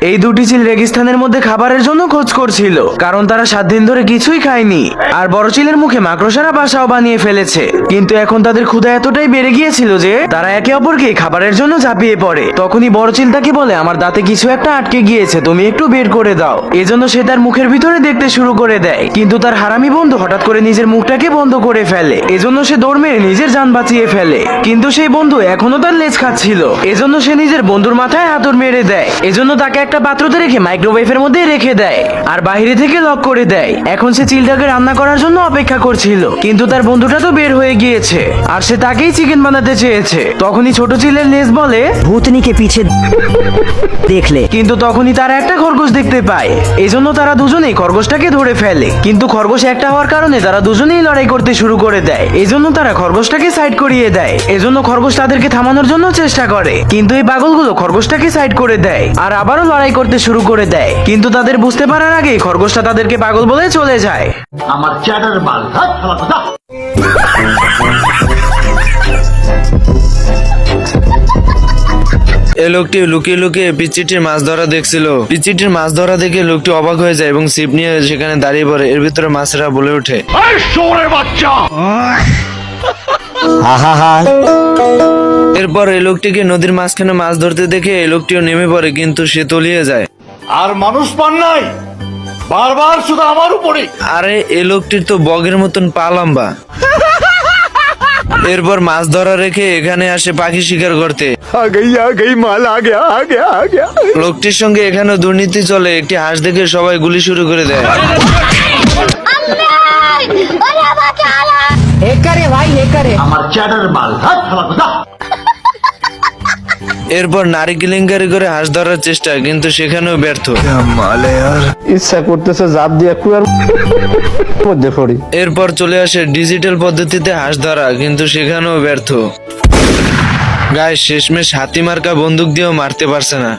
এই দুটি চিল রেগিস্তানের মধ্যে খাবারের জন্য খোঁজ করছিল, কারণ তারা 7 দিন ধরে কিছুই খায়নি। আর বড় চিলের মুখে মাকড়সারা বাসাও বানিয়ে ফেলেছে। কিন্তু এখন তাদের ক্ষুধা এতটাই বেড়ে গিয়েছিল যে তারা একে অপরকে খাবারের জন্য ঝাঁপিয়ে পড়ে। তখনই বড় চিল তাকে বলে, আমার দাঁতে কিছু একটা আটকে গিয়েছে, তুমি একটু বের করে দাও। এজন্য সে তার মুখের ভিতরে দেখতে শুরু করে দেয়, কিন্তু তার হারামি বন্ধু হঠাৎ করে নিজের মুখটাকে বন্ধ করে ফেলে। এজন্য সে দৌড় মেরে নিজের জান বাঁচিয়ে ফেলে। কিন্তু সেই বন্ধু এখনো তার লেজ খাচ্ছিল, এজন্য সে নিজের বন্ধুর মাথায় হাতুড় মেরে দেয়। এজন্য তাকে একটা পাত্রতে রেখে মাইক্রোওয়েভের মধ্যে রেখে দেয় আর বাইরে থেকে লক করে দেয়। এখন সে চিলটাকে রান্না করার জন্য অপেক্ষা করছিল, কিন্তু তার বন্ধুটা তো বের হয়ে গিয়েছে আর সে তাকেই চিকেন বানাতে চেয়েছে। তখনই ছোট চিলের লেজ বলে, भूतनी के पीछे देख ले। কিন্তু তখনই তারা একটা খরগোশ দেখতে পায়। এজন্য তারা দুজনেই খরগোশটাকে ধরে ফেলে, কিন্তু খরগোশ একটা হওয়ার কারণে তারা দুজনেই লড়াই করতে শুরু করে দেয়। এজন্য তারা খরগোশটাকে সাইড করিয়ে দেয়। এজন্য খরগোশ তাদেরকে থামানোর জন্য চেষ্টা করে, কিন্তু এই পাগলগুলো খরগোশটাকে সাইড করে দেয় আর আবারও লড়াই করতে শুরু করে দেয়। কিন্তু তাদের বুঝতে পারার আগেই খরগোশটা তাদেরকে পাগল বলে চলে যায়। আমার চ্যাটার বাল হাত খালাতো এই লোকটি লুকিয়ে লুকিয়ে পিচ্চিটির মাছ ধরা দেখছিল। পিচ্চিটির মাছ ধরা দেখে লোকটি অবাক হয়ে যায় এবং ছিপ নিয়ে সেখানে দাঁড়িয়ে পড়ে। এর ভিতরে মাছেরা বলে ওঠে, বাচ্চা। এরপর এই লোকটিকে নদীর মাঝখানে মাছ ধরতে দেখে এই লোকটিও নেমে পড়ে, কিন্তু সে তলিয়ে যায়। আর মানুষ পান নাই, বারবার শুধু আমার উপরে। আরে এই লোকটির তো বগের মতন পা লম্বা। এরপর মাছ ধরা রেখে এখানে আসে পাখি শিকার করতে। মাল আ গয়া। লোকটির সঙ্গে এখানে দুর্নীতি চলে। একটি হাঁস দেখে সবাই গুলি শুরু করে দেয়। আমার চ্যাটার বাল হাত খালাতো। এরপর নারী কেলেঙ্কারি করে হাঁস ধরার চেষ্টা, কিন্তু সেখানেও ব্যর্থ। ইচ্ছা করতেছে জাপ দিয়ে কুয়ার মধ্যে পড়ি। এরপর চলে আসে ডিজিটাল পদ্ধতিতে হাঁস ধরা, কিন্তু সেখানেও ব্যর্থ। গায়ে শেষমেশ হাতি মার্কা বন্দুক দিয়েও মারতে পারছে না।